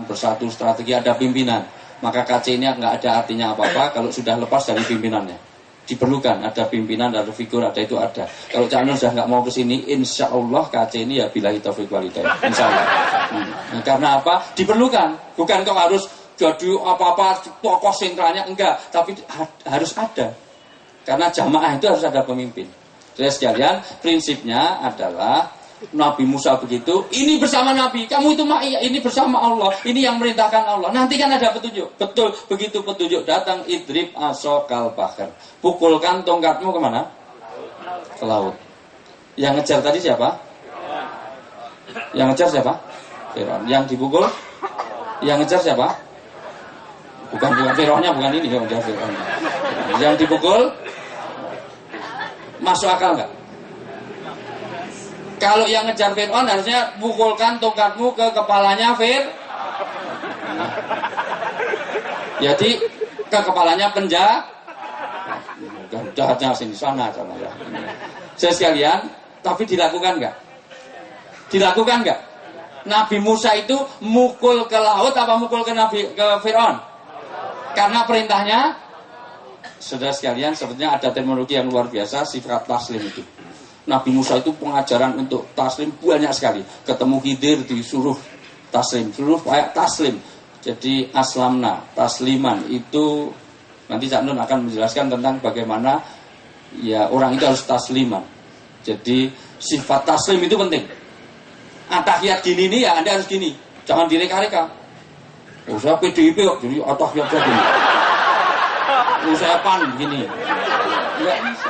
bersatu strategi, ada pimpinan. Maka KC ini nggak ada artinya apa-apa kalau sudah lepas dari pimpinannya. Diperlukan ada pimpinan, ada figur, ada itu ada. Kalau Cak Nun sudah nggak mau ke sini, insya Allah KC ini ya billahi taufiq wal hidayah. Insya Allah. Karena apa? Diperlukan. Bukan kok harus jadi apa-apa tokoh sentralnya, enggak. Tapi harus ada. Karena jamaah itu harus ada pemimpin. Jadi sekalian, prinsipnya adalah Nabi Musa begitu, ini bersama Nabi, kamu itu ini bersama Allah, ini yang merintahkan Allah. Nanti kan ada petunjuk. Betul, begitu petunjuk datang, idrib asokal bahar, pukulkan tongkatmu kemana? Ke laut. Yang ngejar tadi siapa? Yang ngejar siapa? Fir'aun. Yang dipukul? Yang ngejar siapa? Bukan Fir'aunnya, bukan ini yang ngejar Fir'aun. Yang dipukul masuk akal nggak? Kalau yang ngejar Fir'aun harusnya pukulkan tongkatmu ke kepalanya Jadi ke kepalanya jahatnya sini sana ya. Saya sekalian, tapi dilakukan nggak? Dilakukan nggak? Nabi Musa itu mukul ke laut apa mukul ke Fir'aun? Karena perintahnya, saudara sekalian, sebetulnya ada terminologi yang luar biasa, sifat taslim itu. Nabi Musa itu pengajaran untuk taslim banyak sekali. Ketemu Khidir disuruh taslim, suruh kayak taslim. Jadi aslamna, tasliman itu nanti Cak Nun akan menjelaskan tentang bagaimana ya orang itu harus tasliman. Jadi sifat taslim itu penting. Atahiyat gini nih ya Anda harus gini, jangan direka-reka. Oh saya PDIP kok jadi atahiyat jadi. Oh saya PAN begini. Enggak bisa.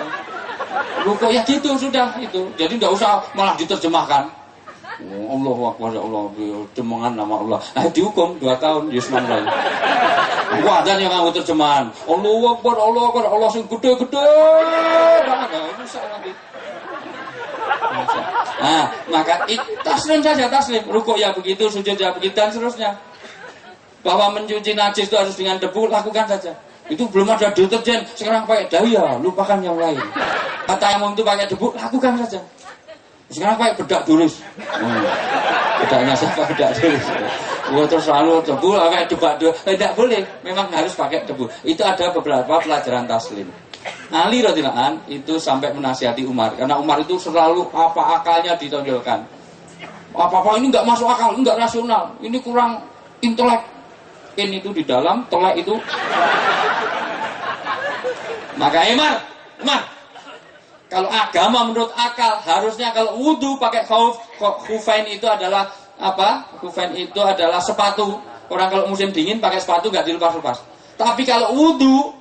Rukuk ya gitu sudah itu. Jadi tidak usah malah diterjemahkan. Oh, Allahu Akbar ya Allah, terjemahan nama Allah. Nah dihukum 2 tahun Yusman lain. Gua ada yang nganggo terjemahan. Allahu Akbar, Allah sing gede-gede. Bisa nanti. Nah, maka taslim saja taslim. Rukuk ya begitu, sujud ya begitu dan seterusnya. Bahwa mencuci najis itu harus dengan debu, lakukan saja. Itu belum ada deterjen, sekarang pakai daya, lupakan yang lain. Kata yang itu pakai debu, lakukan saja. Sekarang pakai bedak tulis. Bedaknya siapa bedak tulis? Terus selalu debu, pakai debu. Tidak boleh, memang harus pakai debu. Itu ada beberapa pelajaran taslim. Ali radhiyallahu an itu sampai menasihati Umar, karena Umar itu selalu apa akalnya ditonjolkan. Apa-apa ini nggak masuk akal, nggak rasional, ini kurang intelek. Ini itu di dalam, tolak itu. Maka Umar, kalau agama menurut akal harusnya kalau wudu pakai khufain itu adalah apa? Khufain itu adalah sepatu. Orang kalau musim dingin pakai sepatu nggak dilepas-lepas. Tapi kalau wudu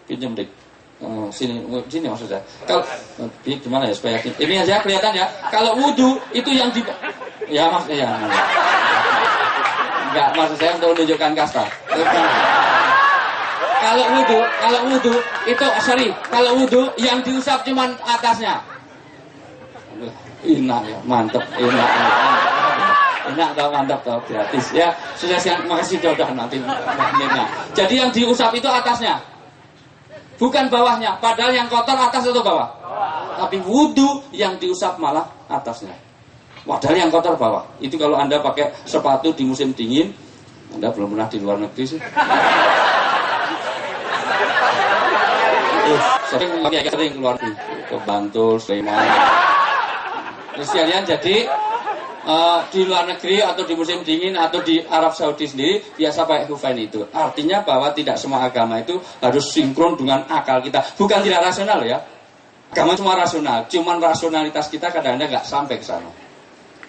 pinjam dik. Sini maksud saya. Kalau gimana ya supaya ini aja kelihatan ya. Kalau wudu itu yang di ya maksudnya. Enggak, maksud saya untuk menunjukkan kasta. Kalau wudu itu kalau wudu yang diusap cuman atasnya. Enak ya, mantep, enak tau, mantap tau, gratis ya. Sudah siang, makasih udah nanti. Jadi yang diusap itu atasnya, bukan bawahnya. Padahal yang kotor atas atau bawah? Tapi wudu yang diusap malah atasnya. Padahal yang kotor bawah. Itu kalau Anda pakai sepatu di musim dingin, Anda belum pernah di luar negeri sih. Sering keluar ke Bantul, Sleman. Terus kalian jadi di luar negeri atau di musim dingin atau di Arab Saudi sendiri biasa pakai khufain itu. Artinya bahwa tidak semua agama itu harus sinkron dengan akal kita. Bukan tidak rasional ya. Agama cuma rasional, cuman rasionalitas kita kadang-kadang nggak sampai ke sana.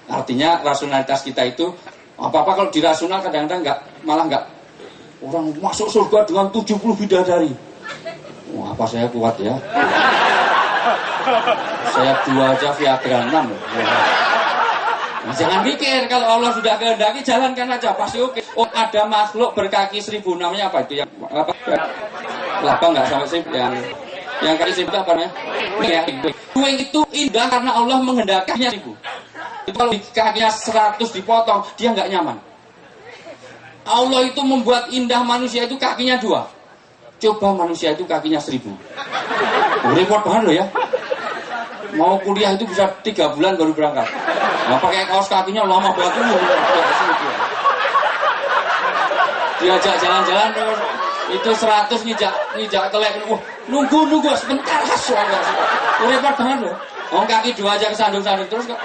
Artinya rasionalitas kita itu apa-apa kalau dirasional kadang-kadang malah nggak. Orang masuk surga dengan 70 bidadari. Wah, apa saya kuat ya? Saya 2 aja Viagra 6. Nah, jangan pikir kalau Allah sudah kehendaki jalankan aja pasti oke. Oh, ada makhluk berkaki 1000 namanya apa itu yang apa? Lapa nggak sampai 1000 yang kaki 1000 apa namanya? Kuing itu indah karena Allah menghendakinya 1000. Itu kalau kakinya 100 dipotong dia nggak nyaman. Allah itu membuat indah manusia itu kakinya 2. Coba manusia itu kakinya 1000. Repot banget loh ya. Mau kuliah itu bisa 3 bulan baru berangkat. Nah, pakai kaos kakinya lama banget. diajak jalan-jalan itu 100 ngijak telek. Nunggu sebentar soalnya. Repot banget loh. Kaki 2 aja kesandung-sandung terus kok.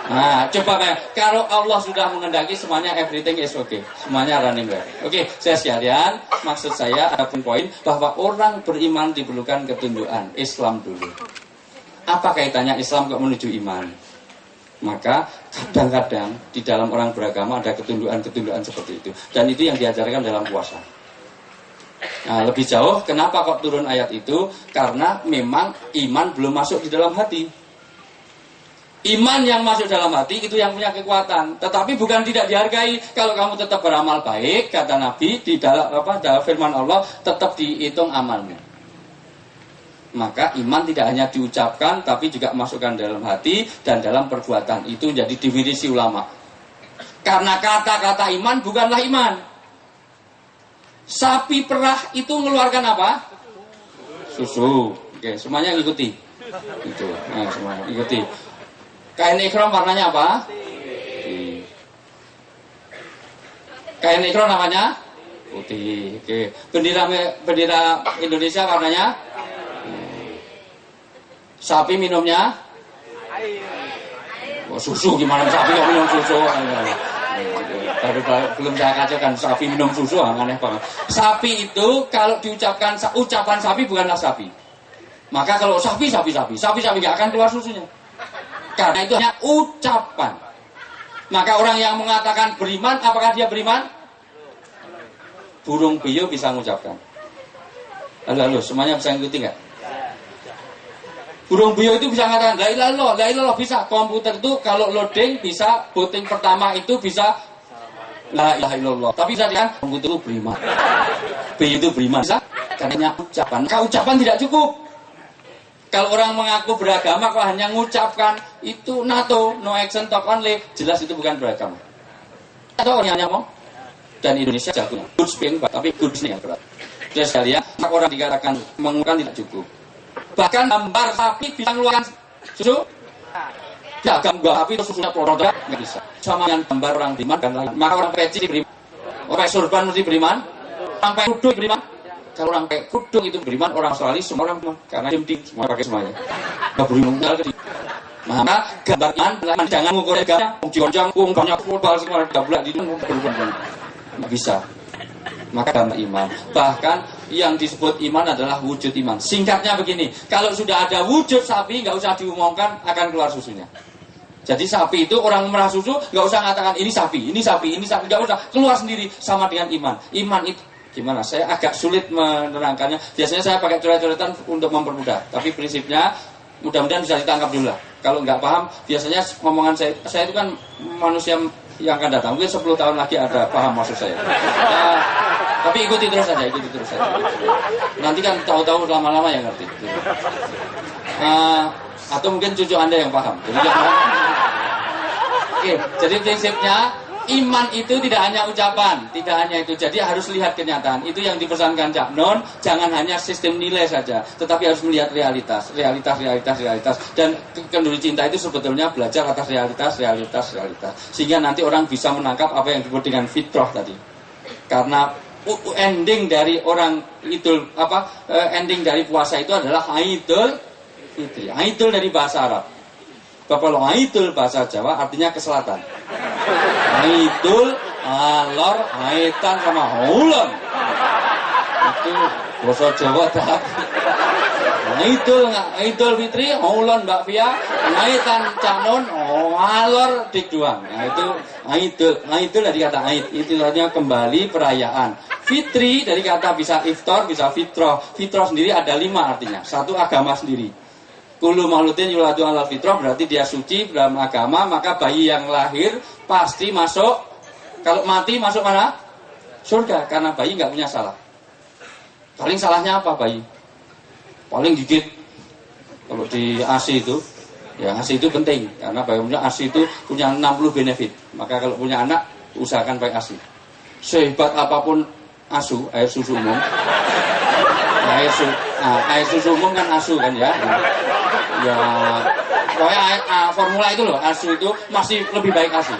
Nah, coba kalau Allah sudah mengendaki semuanya everything is okay. Semuanya running well. Oke, saya sekalian, maksud saya ada poin bahwa orang beriman diperlukan ketundukan Islam dulu. Apa kaitannya Islam kok menuju iman? Maka kadang-kadang di dalam orang beragama ada ketundukan seperti itu. Dan itu yang diajarkan dalam puasa. Nah, lebih jauh, kenapa kok turun ayat itu? Karena memang iman belum masuk di dalam hati. Iman yang masuk dalam hati itu yang punya kekuatan. Tetapi bukan tidak dihargai. Kalau kamu tetap beramal baik, kata Nabi di dalam firman Allah, tetap dihitung amalmu. Maka iman tidak hanya diucapkan, tapi juga masukkan dalam hati dan dalam perbuatan. Itu jadi definisi ulama. Karena kata-kata iman bukanlah iman. Sapi perah itu mengeluarkan apa? Susu. Oke, semuanya ikuti. Itu. Nah, semuanya ikuti. Kain ikhram warnanya apa? Putih. Kain ikhram namanya? Putih. Oke. Bendera Indonesia warnanya? Sapi minumnya? Oh, susu, gimana sapi kok minum susu? Belum saya kacaukan sapi minum susu, aneh banget. Sapi itu kalau diucapkan ucapan sapi bukanlah sapi. Maka kalau sapi nggak akan keluar susunya. Karena itu hanya ucapan. Maka orang yang mengatakan beriman, apakah dia beriman? Burung puyuh bisa mengucapkan. Halo, semuanya bisa ngikuti nggak? Burung puyuh itu bisa mengatakan la ilaha illallah, bisa. Komputer itu kalau loading bisa, booting pertama itu bisa la ilaha illallah. Tapi bisa kan komputer itu beriman. Puyuh itu beriman. Bisa? Karena ucapan. Maka ucapan tidak cukup. Kalau orang mengaku beragama kok hanya mengucapkan itu NATO, no action talk only, jelas itu bukan beragama. Atau orang yang ngomong dan Indonesia jagonya good speaking, tapi good listening yang berat. Jadi sekalian, orang dikatakan mengucapkan tidak cukup. Bahkan gambar sapi bisa mengeluarkan susu. Ya, gambar sapi itu susunya produk nggak bisa. Sama dengan gambar orang beriman dan lain. Maka orang peci beriman, orang surban mesti beriman, orang peci beriman. Kalau orang pakai kudung itu beriman, orang Australia semua orang beriman. Karena dimdik, semua pakai semuanya. Gak beriman. Maka gambar iman, jangan mengukur gambarnya. Gonjang, banyak global semua, gablat itu berubah. Nggak bisa. Maka gambar iman. Bahkan yang disebut iman adalah wujud iman. Singkatnya begini, kalau sudah ada wujud sapi, nggak usah diumumkan, akan keluar susunya. Jadi sapi itu orang merah susu, nggak usah mengatakan ini sapi, nggak usah. Keluar sendiri, sama dengan iman. Iman itu gimana? Saya agak sulit menerangkannya. Biasanya saya pakai coret-coretan untuk mempermudah. Tapi prinsipnya mudah-mudahan bisa ditangkap dulu lah. Kalau nggak paham, biasanya omongan saya itu kan manusia yang akan datang. Mungkin 10 tahun lagi ada paham maksud saya. Ya, tapi ikuti terus saja. Nanti kan tahu-tahu lama-lama yang ngerti. Atau mungkin cucu Anda yang paham. Oke, jadi prinsipnya iman itu tidak hanya ucapan, tidak hanya itu. Jadi harus lihat kenyataan. Itu yang dipesankan Cak Non. Jangan hanya sistem nilai saja, tetapi harus melihat realitas. Dan kenduri cinta itu sebetulnya belajar atas realitas. Sehingga nanti orang bisa menangkap apa yang disebut dengan fitrah tadi. Karena ending dari orang idul ending dari puasa itu adalah Aidul Fitri. Aidul dari bahasa Arab. Kalau Aidul bahasa Jawa artinya ke selatan. Aidul, alor, aitan sama hulon. Itu bahasa Jawa dah. Aidul Fitri, hulon Mbak Fia, aitan canon, alor dik doang. Nah itu Aidul dari kata Aid. Itu artinya kembali perayaan. Fitri dari kata bisa iftar, bisa fitrah. Fitrah sendiri ada 5 artinya. 1 agama sendiri. Kullu mauludin yuladu ala fitrah, berarti dia suci dalam agama. Maka bayi yang lahir pasti masuk, kalau mati masuk mana? Surga, karena bayi nggak punya salah. Paling salahnya apa bayi? Paling gigit. Kalau di ASI itu, ya ASI itu penting, karena bayi ASI itu punya 60 benefit. Maka kalau punya anak, usahakan pakai ASI. Sehebat apapun ASU, air susu umum, air susu umum kan ASU kan ya. Ya, pokoknya formula itu loh, ASU itu masih lebih baik ASI.